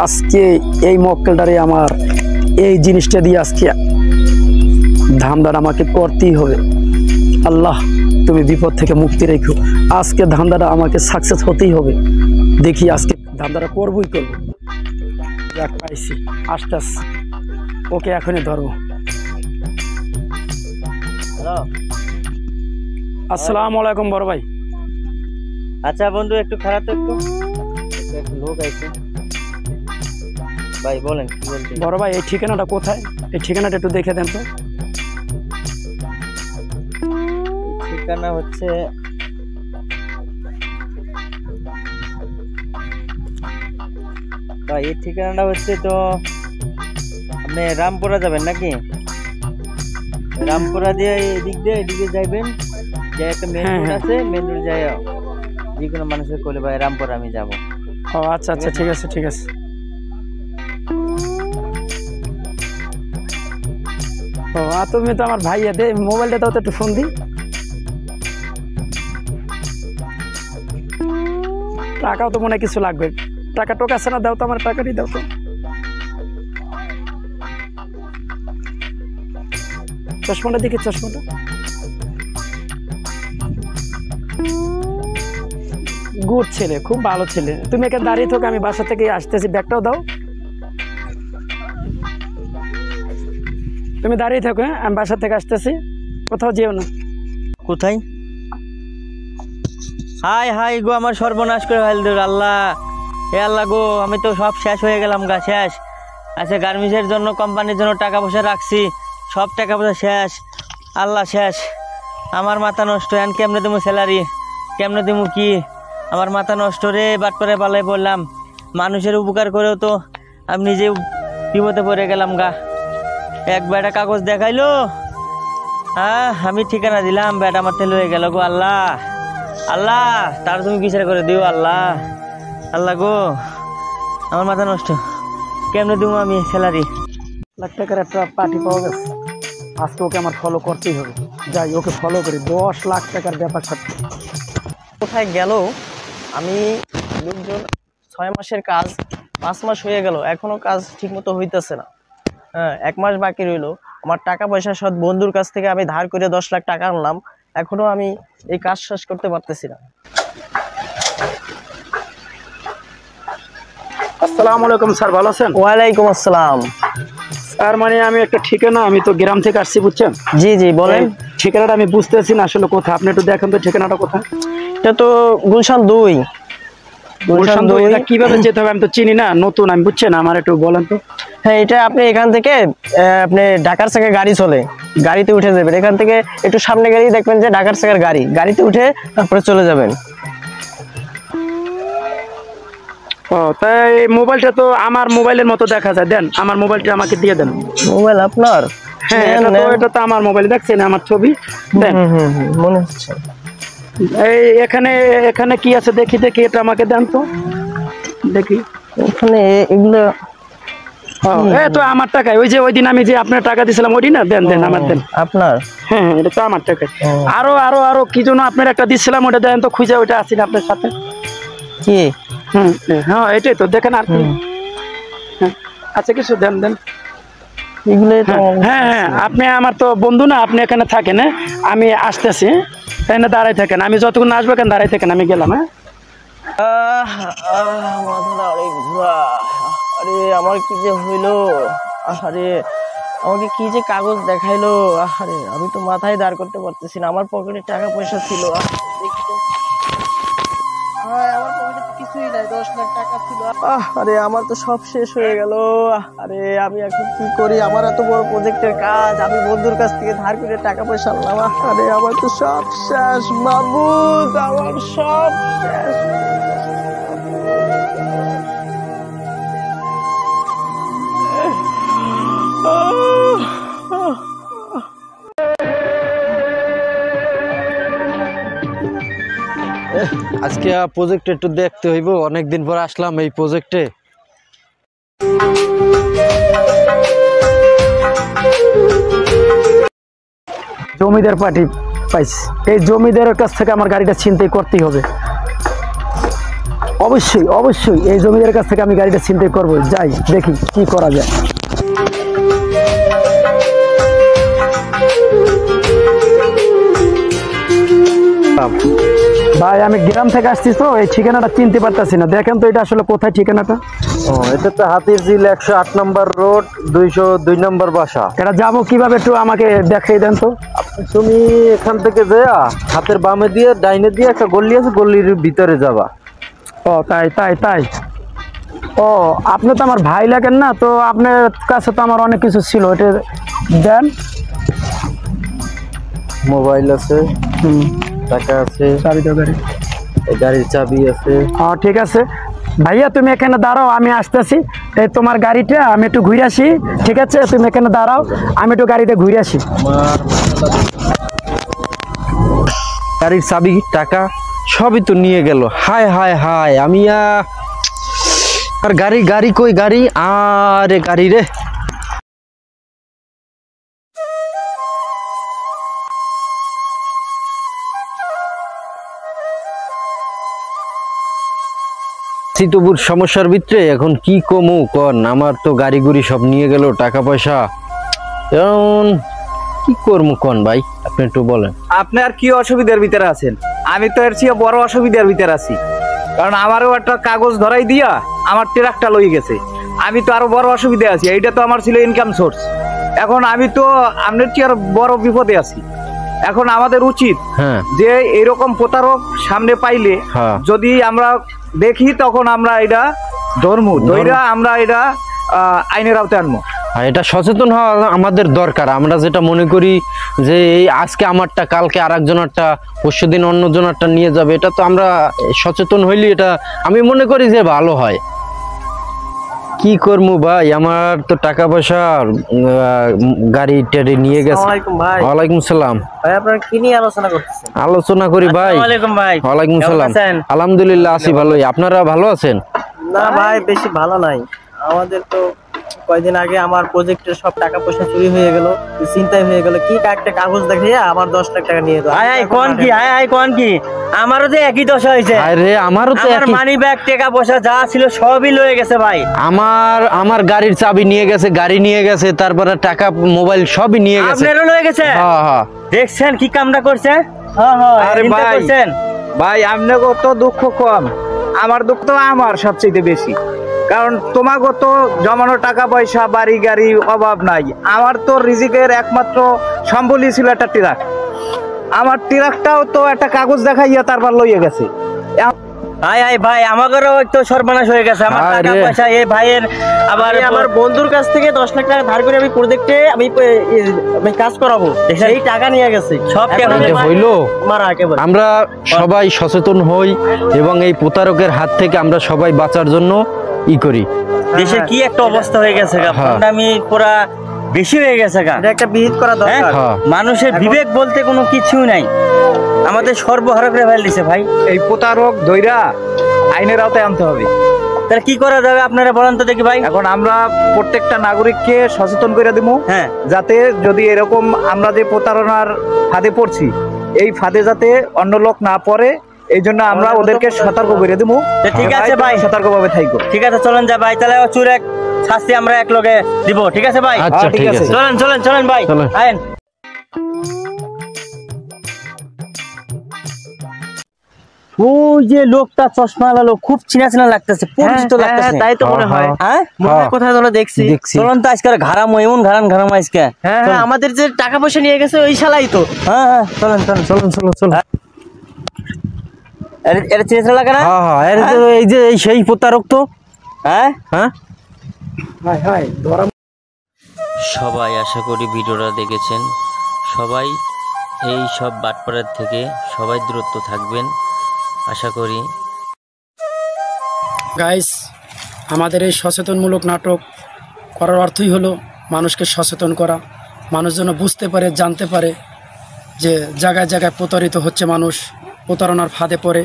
আজকে এই মক্কেলটারে আমার এই জিনিসটা দিয়ে আজকে ধান্দাটা আমাকে করতেই হবে। আল্লাহ তুমি বিপদ থেকে মুক্তি রেখো। আজকে ধান্দাটা আমাকে সাকসেস হতেই হবে। দেখি আজকে ধান্দাটা করবই করব। যাক পাইছি, আস্তে আস্তে ওকে এখনই ধরবো। হ্যালো, আসসালামু আলাইকুম বড় ভাই। আচ্ছা বন্ধু, একটু খারাপ তো, একটু লোক আছে ভাই, বলেন কি বলছেন? বড় ভাই এই ঠিকানাটা কোথায়? এই ঠিকানাটা একটু দেখে দেন তো। ঠিকানা হচ্ছে ভাই, এই ঠিকানাটা হচ্ছে তো আপনি রামপুরা যাবেন নাকি? রামপুরা দিয়ে এদিকে যাইবেন, যে একটা মেন রোড আছে, মেন রোড যায় যে কোনো মানুষের কোলে ভাই রামপুরা আমি যাব। ও আচ্ছা আচ্ছা, ঠিক আছে ঠিক আছে। ও তুমি তো আমার ভাইয়া, দে মোবাইলটা দাও তো, একটু ফোন দিই। টাকাও তো মনে হয় কিছু লাগবে। টাকা টোকা আছে না? দাও তো, আমার টাকাটি দাও তো। চশমাটা দেখি, চশমাটা। গুড ছেলে, খুব ভালো ছেলে। তুমি এখানে দাঁড়িয়ে থাকো, আমি বাসা থেকে আসতেছি। ব্যাগটাও দাও। তুমি দাঁড়িয়ে থাকো, হ্যাঁ, আমি বাসা থেকে আসতেছি। কোথাও যেও না। কোথায়? হাই হাই গো, আমার সর্বনাশ করে ফেলল আল্লাহ। হে আল্লাহ গো, আমি তো সব শেষ হয়ে গেলাম গা, শেষ। আচ্ছা, গার্মেন্টসের জন্য, কোম্পানির জন্য টাকা পয়সা রাখছি, সব টাকা পয়সা শেষ আল্লাহ, শেষ। আমার মাথা নষ্ট। এখন কেমনে দেবো স্যালারি, কেমনে দেবো কি? আমার মাথা নষ্ট রে। বাটপারে পালাই বললাম, মানুষের উপকার করেও তো আমি নিজে বিপদে পড়ে গেলাম গা। এক বেটা কাগজ দেখাইলো, হ্যাঁ, আমি ঠিকানা দিলাম, বেটা আমার তেল হয়ে গেল গো আল্লাহ। আল্লাহ তার তুমি বিচার করে দিও আল্লাহ। আল্লাহ গো, আমার মাথা নষ্ট। কেমনে দেবো আমি স্যালারি? লাখ টাকার একটা পার্টি পাওয়া গেছে। আজকে ওকে আমার ফলো করতেই হবে। যাই, ওকে ফলো করি। 10 লাখ টাকার ব্যাপার থাকবে। কোথায় গেল? আমি লোকজন 6 মাসের কাজ 5 মাস হয়ে গেল, এখনো কাজ ঠিক মতো হইতেছে না। হ্যাঁ, 1 মাস বাকি রইল। আমার টাকা পয়সা সব বন্ধুর কাছ থেকে আমি ধার করে 10 লাখ টাকা আনলাম, এখনো আমি এই কাজ শেষ করতে পারতেছি না। আসসালামু আলাইকুম স্যার, ভালো আছেন? ওয়ালাইকুম আসসালাম। স্যার মানে আমি একটা ঠিকানা, আমি তো গ্রাম থেকে আসছি, বুঝছেন? জি জি, বলেন। ঠিকানাটা আমি বুঝতেছি না আসলে কোথায়। আপনি একটু দেখেন তো ঠিকানাটা কোথায়। এটা তো গুলশান 2। গুলশান 2। এটা কিভাবে যেতে হবে? আমি তো চিনি না, নতুন আমি, বুঝছেন? আমার একটু বলেন তো। হ্যাঁ, এটা আপনি এখান থেকে আপনি ঢাকার থেকে গাড়ি চলে, গাড়িতে উঠে যাবেন। এখান থেকে একটু সামনে গাড়ি দেখবেন যে ঢাকার থেকে গাড়ি, গাড়িতে উঠে তারপরে চলে যাবেন। ও তাই, মোবাইলটা তো আমার মোবাইলের মতো দেখা যায়। দেন আমার মোবাইলটা আমাকে দিয়ে দেন। মোবাইল আপনার? হ্যাঁ, এটা তো আমার মোবাইল, দেখছেন আমার ছবি। দেন। মনে হচ্ছে। এই এখানে এখানে কি আছে দেখি, দেখি এটা আমাকে দেন তো, দেখি। ওখানে এগুলো তো আমার টাকায়, ওই যে ওই দিন আমি যে আপনার টাকা দিয়েছিলাম, ওই না? দেন দেন, আমার দেন। আপনার? হ্যাঁ, এটা তো আমার টাকায়। আরো আরো আরো কি জন্য আপনার একটা দিচ্ছিলাম, ওটা দেন তো, খুঁজে। ওইটা আছে না আপনার সাথে? কি? হ্যাঁ, এটাই তো, দেখেন আর কি। আচ্ছা, কিছু দেন দেন। হ্যাঁ হ্যাঁ, আপনি আমার তো বন্ধু না, আপনি এখানে থাকেন। হ্যাঁ, আমি আসতেছি, তাই না? দাঁড়াই থাকেন, আমি যতক্ষণ আসবো কেন দাঁড়াই থাকেন, আমি গেলাম। হ্যাঁ, মাথাটা অনেক ঘোরা। আরে আমার কি যে হইলো, আরে আমাকে কি যে কাগজ দেখাইলো, আরে আমি তো মাথায় দাঁড় করতে পারতেছি না। আমার পকেটে টাকা পয়সা ছিল, আমার পকেটে কিছুই নাই, 10 লাখ টাকা ছিল। আরে আমার তো সব শেষ হয়ে গেল। আরে আমি এখন কি করি? আমার এত বড় প্রজেক্টের কাজ, আমি বন্ধুর কাছ থেকে ধার করে টাকা পয়সা আনলাম। আরে আমার তো সব শেষ মাবুদ, আমার সব শেষ। আজকে প্রজেক্ট একটু দেখতে হইব, অনেকদিন পর আসলাম এই প্রজেক্টে। জমিদার পার্টি পাইছি। এই জমিদারের কাছ থেকে আমার গাড়িটা ছিনতাই করতেই হবে। অবশ্যই অবশ্যই এই জমিদারের কাছ থেকে আমি গাড়িটা ছিনতাই করবো। যাই দেখি কি করা যায়। ভাই আমি গ্রাম থেকে আসছি তো এই ঠিকানাটা চিনতে পারতাছি না, দেখেন তো এটা আসলে কোথায় ঠিকানাটা? এটা তো হাতিরঝিল 108 নম্বর রোড 202 নম্বর বাসা। এটা যাবো কিভাবে একটু আমাকে দেখাই দেন তো। তুমি এখান থেকে যা হাতের বামে দিয়ে ডাইনে দিয়ে একটা গলি আছে, গলির ভিতরে যাবা। ও তাই তাই তাই। ও আপনি তো আমার ভাই লাগেন না, তো আপনার কাছে তো আমার অনেক কিছু ছিল, এটা দেন। মোবাইল আছে, টাকা আছে, চাবি দাও গাড়ি। এই গাড়ির চাবি আছে। ঠিক আছে ভাইয়া, তুমি এখানে দাঁড়াও, আমি আসতেছি। এই তোমার গাড়িটা আমি একটু ঘুরে আসি, ঠিক আছে? তুমি এখানে দাঁড়াও, আমি একটু গাড়িতে ঘুরে আসি। আমার গাড়ির চাবি, টাকা সবই তো নিয়ে গেল। হায় হায় হায়, আমি আর গাড়ি গাড়ি কই গাড়ি? আরে গাড়ি রে, তবুর সমস্যার ভিতরে এখন কি কমু কন? আমার তো গাড়ি গুড়ি সব নিয়ে গেল, টাকা পয়সা, এখন কি করবো কন ভাই? আপনি একটু বলেন। আপনি আর কি অসুবিধার ভিতরে আছেন? আমি তো এর চেয়ে বড় অসুবিধার ভিতরে আছি, কারণ আমারও একটা কাগজ ধরাই দিয়া আমার ট্রাকটা লই গেছে। আমি তো আরো বড় অসুবিধা আছি, এইটা তো আমার ছিল ইনকাম সোর্স। এখন আমি তো আপনার চেয়ে আরো বড় বিপদে আছি। এখন আমাদের উচিত যে এইরকম প্রতারক সামনে পাইলে যদি আমরা দেখি, তখন আমরা এটা ধর্মা আমরা এটা আইনের আওতায় আনবো। এটা সচেতন হওয়া আমাদের দরকার। আমরা যেটা মনে করি যে এই আজকে আমারটা, কালকে আর একজনেরটা, পরশু দিন অন্যজনেরটা নিয়ে যাবে, এটা তো আমরা সচেতন হইলে এটা আমি মনে করি যে ভালো হয়। কি করবো ভাই, আমার তো টাকা পয়সা গাড়ি টাড়ি নিয়ে গেছে। ওয়ালাইকুম সালাম ভাই, আপনারা কি নিয়ে আলোচনা করতেছেন? আলোচনা করি ভাই। ওয়ালাইকুম সালাম। আলহামদুলিল্লাহ আছি ভালোই। আপনারা ভালো আছেন? না ভাই, বেশি ভালো নাই। আমাদের তো কয়েকদিন আগে আমার প্রজেক্টের সব টাকা পয়সা চুরি হয়ে গেল, চিন্তাই হয়ে গেল। কি একটা কাগজ দেখিয়ে আমার 10 লাখ টাকা নিয়ে দাও। কোন কি আমারও তো একই দশা হয়েছে। আরে আমারও তো একই। মানি ব্যাগ, টাকা পয়সা যা ছিল সবই লয়ে গেছে ভাই। আমার গাড়ির চাবি নিয়ে গেছে, গাড়ি নিয়ে গেছে, তারপরে টাকা, মোবাইল সবই নিয়ে গেছে। আপনারও লয়ে গেছে? হ্যাঁ। দেখছেন কি কামটা করছে? আরে ভাই, আপনাকে তো দুঃখ কম, আমার দুঃখ তো আমার সবচেয়ে বেশি। কারণ তোমাকে তো জমানো টাকা পয়সা, বাড়ি গাড়ি অভাব নাই। আমার তো রিজিকের একমাত্র সম্বলই ছিল একটা ট্রাক। আমার ট্রাকটাও তো একটা কাগজ দেখাইয়া তারপর লইয়া গেছে। ভাই আমাদেরও তো সর্বনাশ হয়ে গেছে। আমার টাকা পয়সা এই ভাইয়ের, আবার আমার বন্ধুর কাছ থেকে 10 লাখ টাকা ধার করে আমি প্রজেক্টে আমি কাজ করাবো, সেই টাকা নিয়ে গেছে। সব হইলো। আমরা সবাই সচেতন হই এবং এই প্রতারকের হাত থেকে আমরা সবাই বাঁচার জন্য ই করি। দেশের কি একটা অবস্থা হয়ে গেছে, আমি পুরা বেশি হয়ে গেছে। একটা বিহিত করা দরকার। মানুষের বিবেক বলতে কোনো কিছু নাই, আমাদের সর্বহারা করে ফেল দিছে ভাই। এই প্রতারক ধইরা আইনের আওতায় আনতে হবে। তাহলে কি করা যাবে আপনারা বলেন তো দেখি ভাই। এখন আমরা প্রত্যেকটা নাগরিককে সচেতন করে দিব, যাতে যদি এরকম আমরা যে প্রতারণার ফাঁদে পড়ছি, এই ফাঁদে যাতে অন্য লোক না পড়ে, এই জন্য আমরা ওদেরকে সতর্ক করে দিব। ঠিক আছে ভাই, সতর্কভাবে থাকবো। ঠিক আছে, চলেন যা ভাই। তাহলে চুর এক শাস্তি আমরা এক লগে দিব, ঠিক আছে ভাই? আচ্ছা ঠিক আছে, চলেন ভাই, আইন। ওই যে লোকটা চশমা লালো, খুব চিনা চিনা লাগতেছে, পরিচিত লাগতেছে। তাই তো মনে হয়। কোথায় যেন দেখছি। চলুন তো আজকে ঘাড়াম, এমন ঘাড়াম আজকে। হ্যাঁ, আমাদের যে টাকা পয়সা নিয়ে গেছে ওই শালাই তো। হ্যাঁ, চলেন। এটা চিনা চিনা লাগে না? এই যে এই সেই প্রতারক তো। সবাই আশা করি ভিডিওটা দেখেছেন। সবাই এই সব বাটপাড়ার থেকে সবাই দূরত্ব থাকবেন আশা করি। গাইস, আমাদের এই সচেতনমূলক নাটক করার অর্থই হলো মানুষকে সচেতন করা, মানুষ যেন বুঝতে পারে, জানতে পারে যে জায়গায় জায়গায় প্রতারিত হচ্ছে মানুষ, প্রতারণার ফাঁদে পড়ে।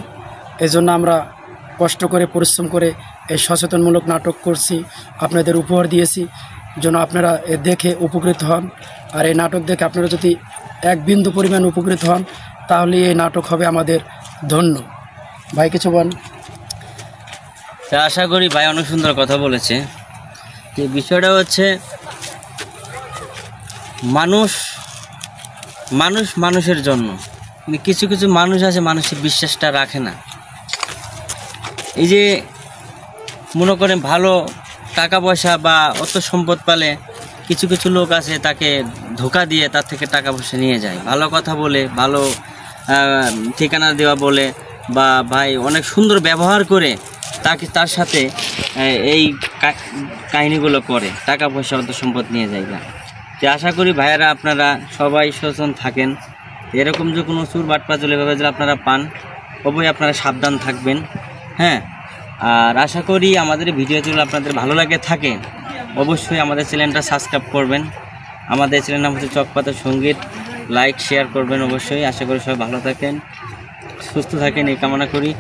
এই জন্য আমরা কষ্ট করে, পরিশ্রম করে এই সচেতনমূলক নাটক করছি, আপনাদের উপহার দিয়েছি, যেন আপনারা দেখে উপকৃত হন। আর এই নাটক দেখে আপনারা যদি এক বিন্দু পরিমাণ উপকৃত হন, তাহলে এই নাটক হবে আমাদের ধন্য। ভাই কিছু বল। তা আশা করি ভাই অনেক সুন্দর কথা বলেছে। যে বিষয়টা হচ্ছে মানুষ মানুষের জন্য, কিন্তু কিছু কিছু মানুষ আছে মানুষের বিশ্বাসটা রাখে না। এই যে মনে করেন ভালো টাকা পয়সা বা অত সম্পদ পেলে কিছু কিছু লোক আছে তাকে ধোঁকা দিয়ে তার থেকে টাকা পয়সা নিয়ে যায়, ভালো কথা বলে, ভালো ঠিকানা দেওয়া বলে, বা ভাই অনেক সুন্দর ব্যবহার করে তার সাথে এই কাহিনীগুলো করে টাকা পয়সা অত সম্পদ নিয়ে যায়। যে আশা করি ভাইয়েরা আপনারা সবাই সচেতন থাকেন। এরকম যে কোনো চুর বাটপা চলে ভাবে যদি আপনারা পান, অবশ্যই আপনারা সাবধান থাকবেন। হ্যাঁ, আর আশা করি আমাদের ভিডিওগুলো আপনাদের ভালো লাগে থাকে, অবশ্যই আমাদের চ্যানেলটা সাবস্ক্রাইব করবেন। আমাদের চ্যানেলের নাম হচ্ছে চকপাতা সঙ্গীত, লাইক শেয়ার করবেন অবশ্যই। আশা করি সবাই ভালো থাকেন, সুস্থ থাকেন এই কামনা করি।